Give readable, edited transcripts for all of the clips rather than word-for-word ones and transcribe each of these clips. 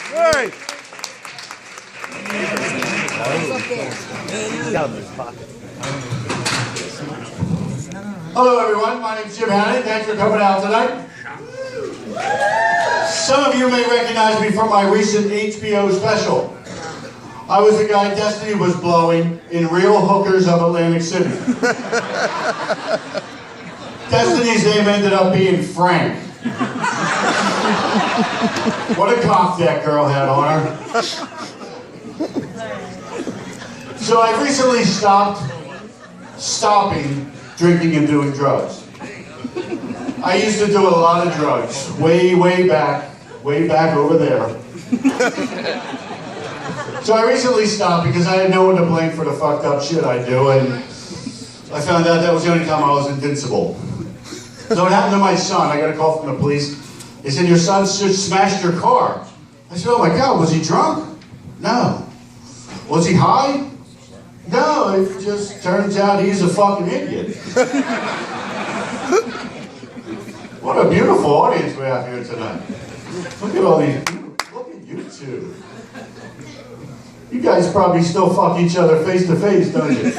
Hey! Hello everyone, my name is Jim Hannan. Thanks for coming out tonight. Some of you may recognize me from my recent HBO special. I was the guy Destiny was blowing in Real Hookers of Atlantic City. Destiny's name ended up being Frank. What a cock that girl had on her. So I recently stopping drinking and doing drugs. I used to do a lot of drugs, way back over there. So I recently stopped because I had no one to blame for the fucked up shit I do, and I found out that was the only time I was invincible. So it happened to my son. I got a call from the police. They said, your son smashed your car. I said, oh my God, was he drunk? No. Was he high? No, it just turns out he's a fucking idiot. What a beautiful audience we have here tonight. Look at all these people. Look at you two. You guys probably still fuck each other face to face, don't you?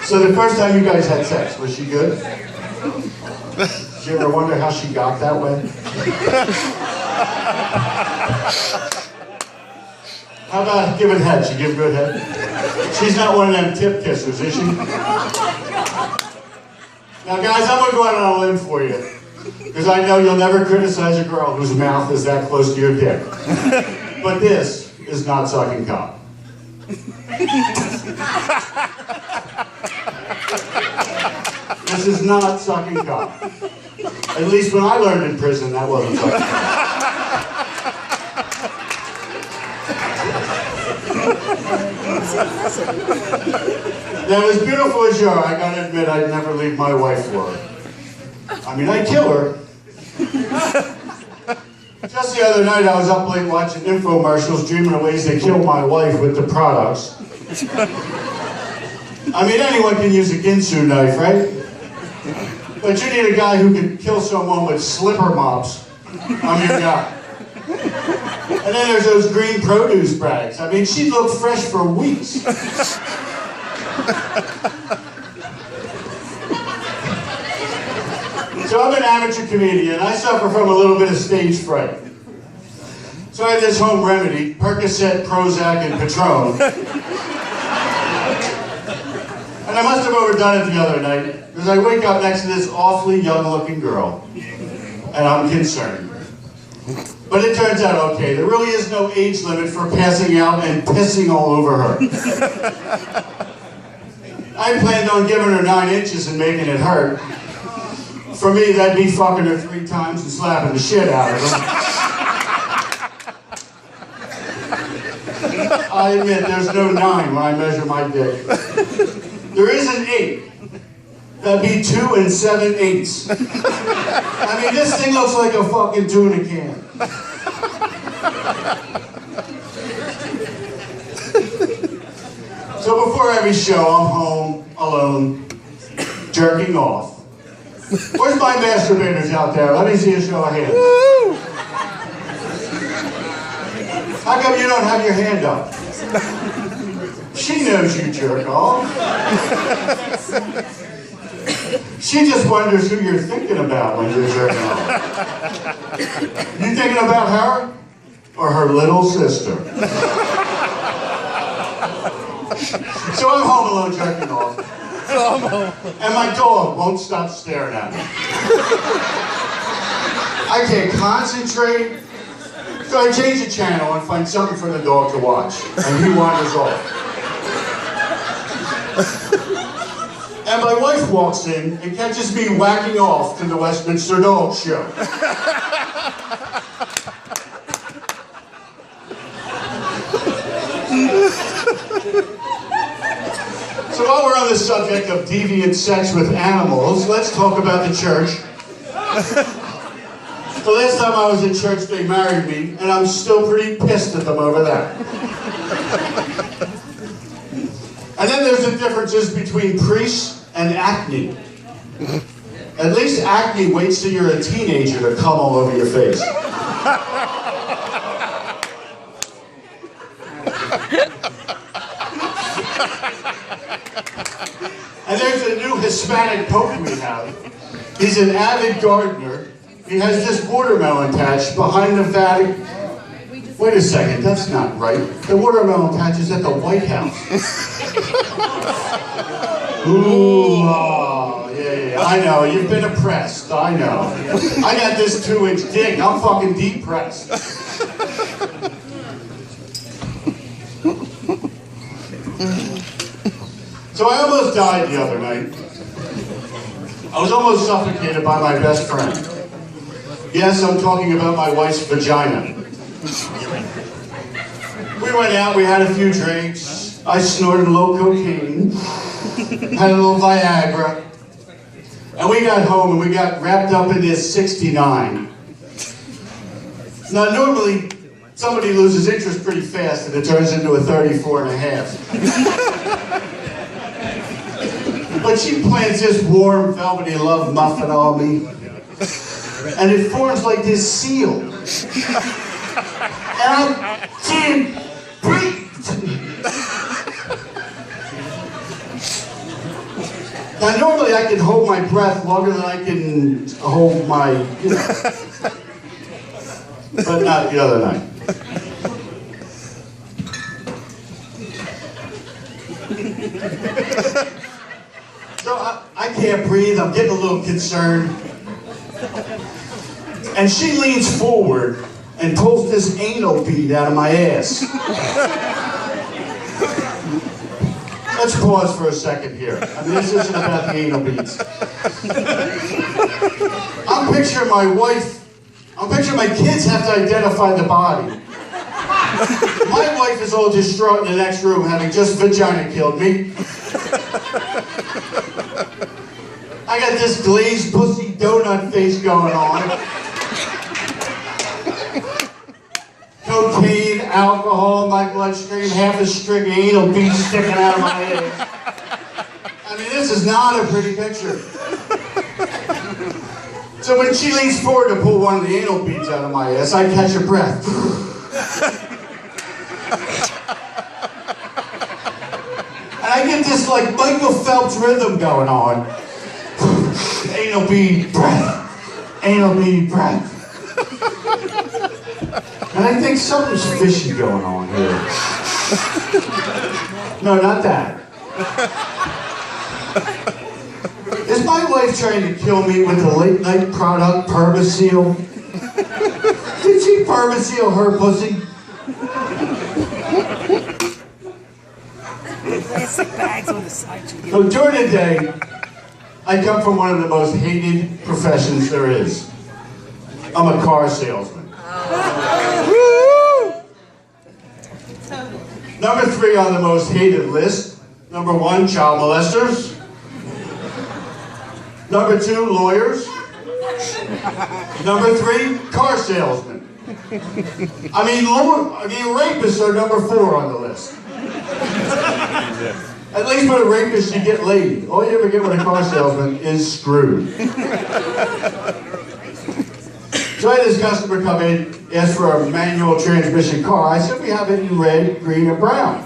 So the first time you guys had sex, was she good? Did you ever wonder how she got that way? How about giving head? She give good head? She's not one of them tip kissers, is she? Now guys, I'm gonna go out on a limb for you. Because I know you'll never criticize a girl whose mouth is that close to your dick. But this is not sucking cock. This is not sucking cock. At least when I learned in prison, that wasn't sucking cock. Now, as beautiful as you are, I gotta admit I'd never leave my wife for her. I mean, I'd kill her. Just the other night, I was up late watching infomercials, dreaming of ways to kill my wife with the products. I mean, anyone can use a Ginsu knife, right? But you need a guy who can kill someone with slipper mops. I'm your guy. And then there's those green produce bags. I mean, she looked fresh for weeks. So I'm an amateur comedian. I suffer from a little bit of stage fright. So I have this home remedy, Percocet, Prozac, and Patron. And I must have overdone it the other night, because I wake up next to this awfully young-looking girl, and I'm concerned. But it turns out okay. There really is no age limit for passing out and pissing all over her. I planned on giving her 9 inches and making it hurt. For me, that'd be fucking her 3 times and slapping the shit out of her. I admit, there's no 9 when I measure my dick. There is an 8. That'd be 2 7/8. I mean, this thing looks like a fucking tuna can. So before every show, I'm home, alone, jerking off. Where's my masturbators out there? Let me see a show of hands. How come you don't have your hand up? She knows you jerk off. She just wonders who you're thinking about when you're jerking off. You thinking about her or her little sister? So I'm home alone jerking off. And my dog won't stop staring at me. I can't concentrate. So I change the channel and find something for the dog to watch. And he wanders off. And my wife walks in and catches me whacking off to the Westminster Dog Show. So while we're on the subject of deviant sex with animals, let's talk about the church. The last time I was in church, they married me, and I'm still pretty pissed at them over that. And then there's the differences between priests and acne. At least acne waits till you're a teenager to come all over your face. And there's a new Hispanic pope we have. He's an avid gardener. He has this watermelon patch behind the Vatican. Wait a second, that's not right. The watermelon patch is at the White House. Ooh, yeah, I know. You've been oppressed. I know. I got this 2-inch dick. I'm fucking depressed. So I almost died the other night. I was almost suffocated by my best friend. Yes, I'm talking about my wife's vagina. We went out, we had a few drinks. I snorted a little cocaine, had a little Viagra, and we got home and we got wrapped up in this 69. Now normally, somebody loses interest pretty fast and it turns into a 34 and a half. But she plants this warm, velvety love muffin on me, and it forms like this seal. And I can't breathe. Now normally I can hold my breath longer than I can hold my, you know, but not the other night. So I can't breathe, I'm getting a little concerned. And she leans forward and pulls this anal bead out of my ass. Let's pause for a second here. I mean, this isn't about the anal beads. I'm picturing my wife, I'm picturing my kids have to identify the body. My wife is all distraught in the next room, having just vagina killed me. I got this glazed pussy donut face going on. Cocaine, alcohol in my bloodstream, half a string of anal beads sticking out of my head. I mean, this is not a pretty picture. So when she leans forward to pull one of the anal beads out of my ass, I catch her breath. And I get this like Michael Phelps rhythm going on. Anal bead, breath. Anal bead, breath. And I think something's fishy going on here. No, not that. Is my wife trying to kill me with the late night product, Permaseal? Did she Permaseal her pussy? Plastic bags on the side. So during the day, I come from one of the most hated professions there is. I'm a car salesman. Number 3 on the most hated list. Number 1, child molesters. Number 2, lawyers. Number 3, car salesmen. I mean, rapists are number 4 on the list. At least with a rapist, you get laid. All you ever get with a car salesman is screwed. So I had this customer come in, ask for a manual transmission car. I said, we have it in red, green, and brown.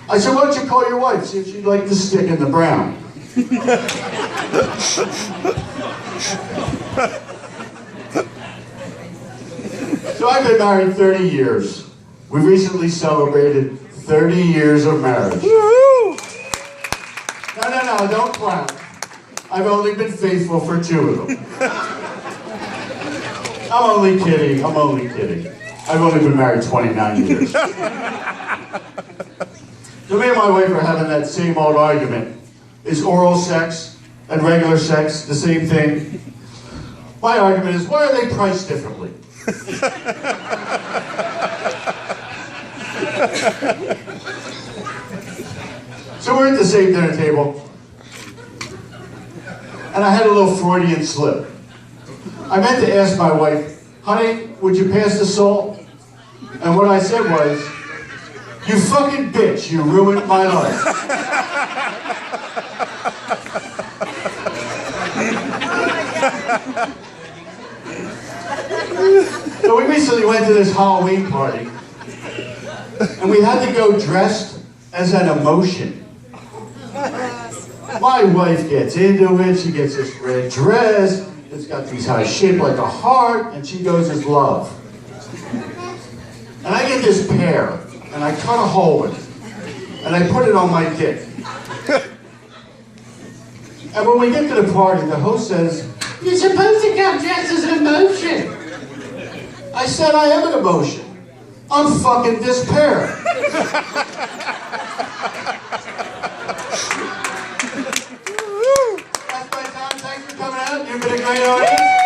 I said, why don't you call your wife, see if she'd like to stick in the brown. So I've been married 30 years. We recently celebrated 30 years of marriage. No, don't clap. I've only been faithful for 2 of them. I'm only kidding. I've only been married 29 years. So me and my wife are having that same old argument. Is oral sex and regular sex the same thing? My argument is, why are they priced differently? So we're at the same dinner table, and I had a little Freudian slip. I meant to ask my wife, honey, would you pass the salt? And what I said was, you fucking bitch, you ruined my life. recently went to this Halloween party, and we had to go dressed as an emotion. My wife gets into it. She gets this red dress. It's got these eyes shaped like a heart, and she goes as love. And I get this pear, and I cut a hole in it, and I put it on my dick. And when we get to the party, the host says, "You're supposed to come dressed as an emotion." I said, "I am an emotion. I'm fucking this pear." That's my time. Thanks for coming out. You've been a great audience.